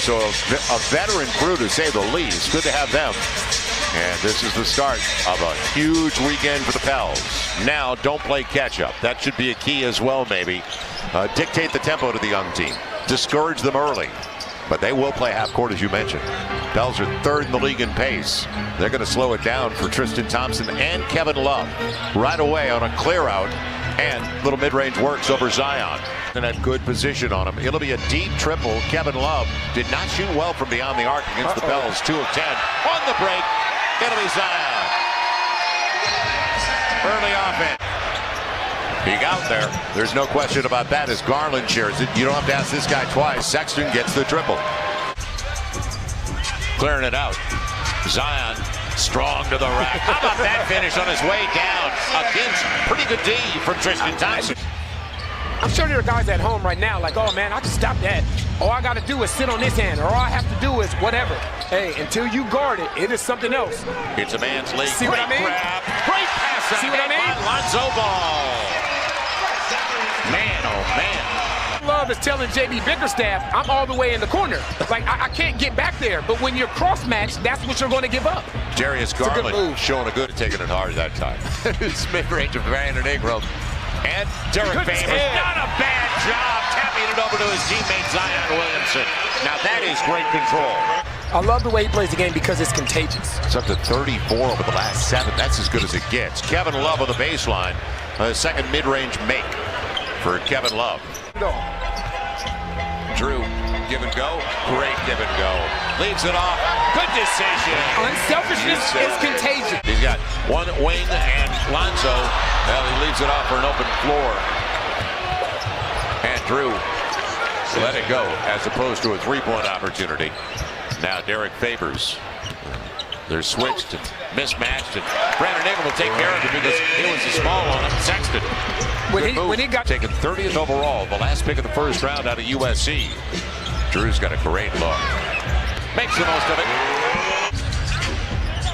So a veteran crew, to say the least. Good to have them. And this is the start of a huge weekend for the Pels. Now, don't play catch-up. That should be a key as well, maybe. Dictate the tempo to the young team. Discourage them early. But they will play half court, as you mentioned. Pels are third in the league in pace. They're going to slow it down for Tristan Thompson and Kevin Love right away on a clear out, and little mid-range works over Zion. In a good position on him. It'll be a deep triple. Kevin Love did not shoot well from beyond the arc against the Pels. 2 of 10 on the break. It'll be Zion. Early offense. He got there. There's no question about that as Garland shares it. You don't have to ask this guy twice. Sexton gets the triple. Clearing it out. Zion strong to the rack. How about that finish on his way down against pretty good D from Tristan Thompson. I'm sure there are guys at home right now like, oh man, I can stop that. All I got to do is sit on this hand, or all I have to do is whatever. Hey, until you guard it, it is something else. It's a man's league. See what I mean? Grab. Great pass. See what I mean? Lonzo Ball. Man, oh man. Love is telling JB Bickerstaff, I'm all the way in the corner. Like, I can't get back there. But when you're cross-matched, that's what you're going to give up. Darius Garland showing a good, taking it hard that time. It's mid-range of Brandon Ingram. And Derek Favors, not a bad job tapping it over to his teammate Zion Williamson. Now that is great control. I love the way he plays the game because it's contagious. It's up to 34 over the last 7. That's as good as it gets. Kevin Love on the baseline. Second mid-range make for Kevin Love. Drew, give and go. Great give and go. Leaves it off. Good decision. Unselfishness is contagious. He's got one wing and Lonzo. Well, he leaves it off for an open floor. And Drew let it go as opposed to a three-point opportunity. Now Derek Favors. They're switched and mismatched, and Brandon Ingram will take care of it because it was a small on him. Sexton. When he got taken 30th overall, the last pick of the first round out of USC. Drew's got a great look. Makes the most of it.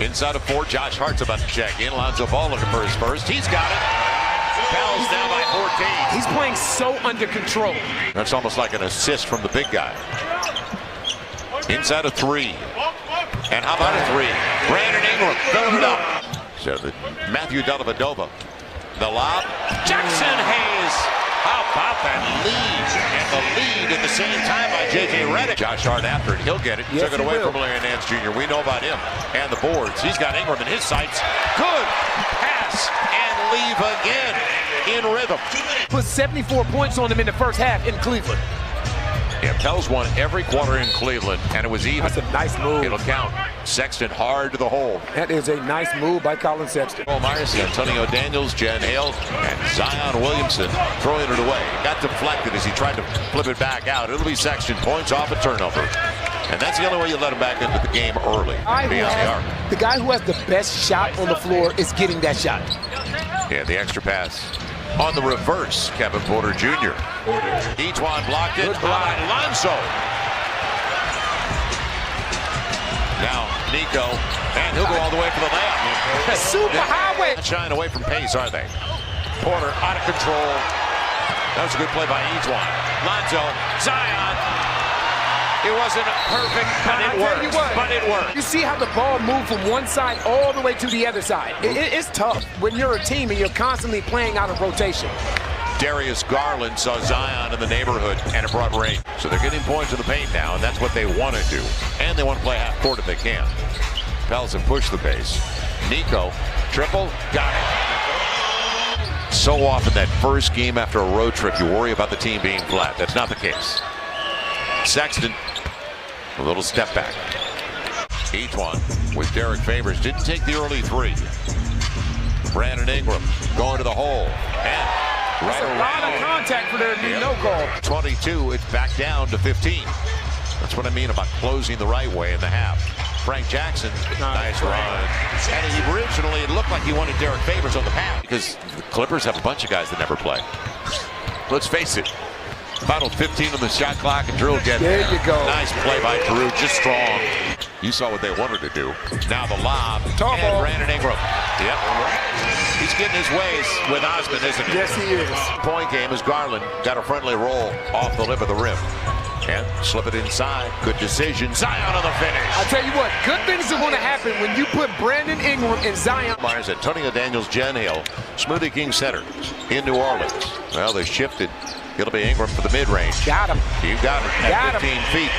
Inside of 4, Josh Hart's about to check in. Lonzo Ball looking for his first. He's got it. Pels down by 14. He's playing so under control. That's almost like an assist from the big guy. Inside of 3. And how about a 3? Brandon Ingram filling it up. So the Matthew Dellavedova. The lob. Jackson Hayes. How about that lead? And the lead at the same time by J.J. Redick. Josh Hart after it. He'll get it. Yes, took it away from Larry Nance Jr. We know about him. And the boards. He's got Ingram in his sights. Good pass. And leave again in rhythm. Put 74 points on him in the first half in Cleveland. Yeah, Pels won every quarter in Cleveland, and it was even. That's a nice move. It'll count. Sexton hard to the hole. That is a nice move by Colin Sexton. Paul Myers, Antonio Daniels, Jen Hale, and Zion Williamson throwing it away. Got deflected as he tried to flip it back out. It'll be Sexton, points off a turnover. And that's the only way you let him back into the game early. The guy who has the best shot on the floor is getting that shot. Yeah, the extra pass. On the reverse, Kevin Porter Jr. Ejuan blocked it. Lonzo. Now Nico, and he'll go all the way for the layup. Super highway. Not shying away from pace, are they? Porter out of control. That was a good play by Ejuan. Lonzo, Zion. It wasn't perfect, but it worked. But it worked. You see how the ball moved from one side all the way to the other side. It's tough when you're a team and you're constantly playing out of rotation. Darius Garland saw Zion in the neighborhood, and it brought rain. So they're getting points in the paint now, and that's what they want to do. And they want to play half court if they can. Pels have pushed the pace. Nico, triple, got it. So often that first game after a road trip, you worry about the team being flat. That's not the case. Sexton, a little step back. Ejuan with Derek Favors. Didn't take the early 3. Brandon Ingram going to the hole. And that's a lot of contact for there to be no call. 22, it's back down to 15. That's what I mean about closing the right way in the half. Frank Jackson, nice run. And originally it looked like he wanted Derek Favors on the pass because the Clippers have a bunch of guys that never play. Let's face it. Final 15 on the shot clock, and Drew will get there. You go. Nice play by Drew, just strong. You saw what they wanted to do. Now the lob, and Brandon Ingram. Yep. He's getting his ways with Osman, isn't he? Yes, he is. Point game as Garland got a friendly roll off the lip of the rim. And slip it inside. Good decision. Zion on the finish. I'll tell you what, good things are going to happen when you put Brandon Ingram and Zion. Myers, Antonio Daniels, Jen Hill, Smoothie King Center in New Orleans. Well, they shifted. It'll be Ingram for the mid-range. Got him. You got it at 15 feet.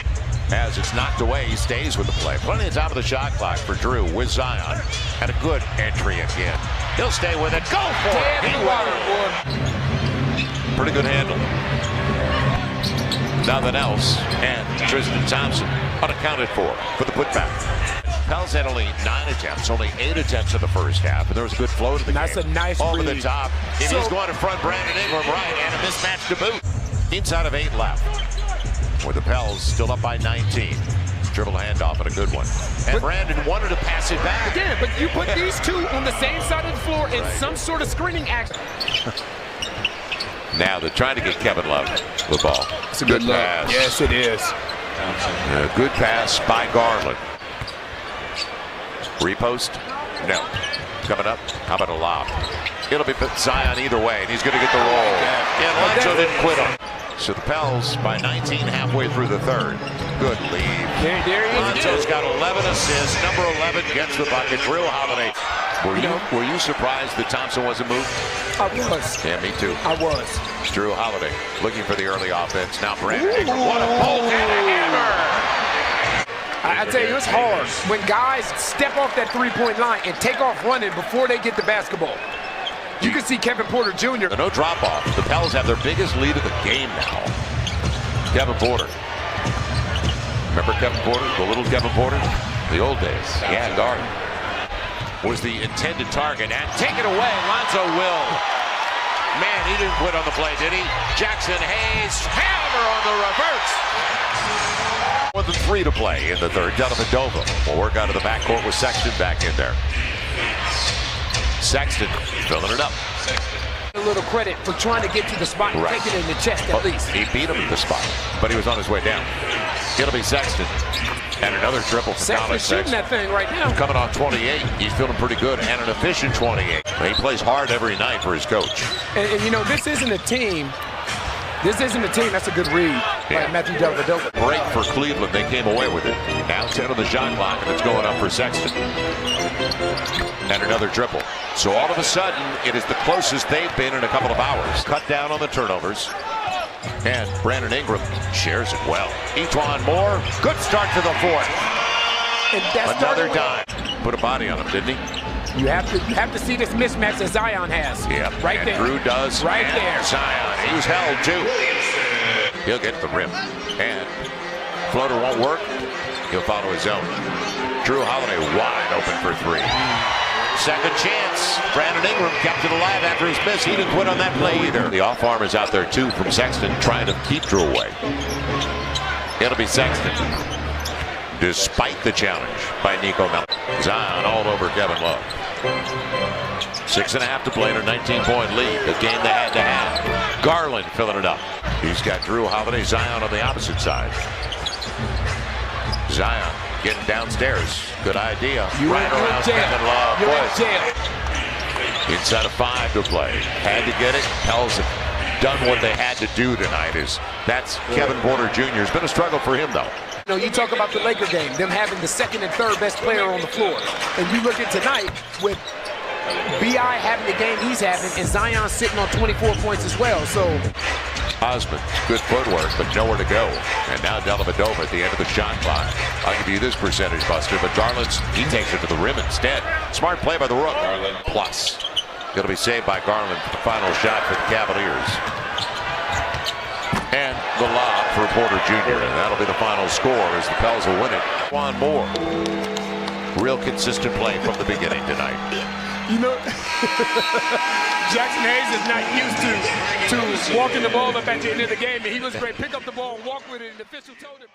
As it's knocked away, he stays with the play. Plenty of time of the shot clock for Drew with Zion. And a good entry again. He'll stay with it. Go for it. He will. Pretty good handle. Nothing else. And Tristan Thompson unaccounted for the putback. Pels had only 9 attempts, only 8 attempts in the first half, and there was a good flow to the game. That's a nice over read. the top. It is going to front Brandon Ingram right, and a mismatch to boot. Inside of 8 left. With the Pels still up by 19. Dribble handoff and a good one. And Brandon wanted to pass it back. Again, but you put these two on the same side of the floor in some sort of screening action. Now they're trying to get Kevin Love the ball. It's a good pass. Yes, it is. A good pass by Garland. Repost? No. Coming up, how about a lob? It'll be Zion either way, and he's going to get the roll. And Lancho didn't quit him. So the Pels by 19 halfway through the third. Good lead. There he is. Lancho's got 11 assists. Number 11 gets the bucket. Drew Holiday. Were you surprised that Thompson wasn't moved? I was. Yeah, me too. I was. Drew Holiday looking for the early offense. Now Brandon Ingram. What a bolt and a hammer! I tell you, it's hard when guys step off that three-point line and take off running before they get the basketball. You can see Kevin Porter Jr. No drop-off. The Pels have their biggest lead of the game now. Kevin Porter. Remember Kevin Porter? The little Kevin Porter? The old days. Yeah, guard. Was the intended target. And take it away. Lonzo will. Man, he didn't quit on the play, did he? Jackson Hayes. Hammer on the reverse. More than 3 to play in the third. Dellavedova will work out of the backcourt with Sexton back in there. Sexton filling it up. A little credit for trying to get to the spot and take it in the chest at least. He beat him at the spot, but he was on his way down. It'll be Sexton. And another triple for Sexton. Shooting that thing right now. Coming on 28. He's feeling pretty good and an efficient 28. He plays hard every night for his coach. And you know, this isn't a team. This isn't a team. That's a good read by Matthew Dellavedova. Break for Cleveland. They came away with it. Now 10 on the shot clock, and it's going up for Sexton. And another triple. So all of a sudden, it is the closest they've been in a couple of hours. Cut down on the turnovers. And Brandon Ingram shares it well. Etuan Moore, good start to the fourth. And that's another dime. Put a body on him, didn't he? You have to see this mismatch that Zion has. Yeah, right and there. Drew does. Right and there. Zion, he was held too. He'll get to the rim. And floater won't work. He'll follow his own. Drew Holiday wide open for 3. Second chance. Brandon Ingram kept it alive after his miss. He didn't quit on that play either. The off arm is out there too from Sexton, trying to keep Drew away. It'll be Sexton. Despite the challenge by Nico Melton. Zion all over Kevin Love. 6.5 to play in a 19-point lead. The game they had to have. Garland filling it up. He's got Drew Holiday, Zion on the opposite side. Zion getting downstairs. Good idea. Right around Kevin Love. You're in jail. Inside of 5 to play. Had to get it. Pels have done what they had to do tonight. That's Kevin Porter Jr. It's been a struggle for him, though. You know, you talk about the Laker game, them having the second and third best player on the floor. And you look at tonight with B.I. having the game he's having and Zion sitting on 24 points as well. So Osmond, good footwork, but nowhere to go. And now Dellavedova at the end of the shot clock. I'll give you this percentage, Buster, but Garland's, he takes it to the rim instead. Smart play by the Rook. Garland plus. It'll be saved by Garland for the final shot for the Cavaliers. And the lob for Porter Jr. And that'll be the final score as the Pels will win it. One more. Real consistent play from the beginning tonight. You know, Jackson Hayes is not used to walking the ball up at the end of the game. And he was great. Pick up the ball and walk with it. And the official told him.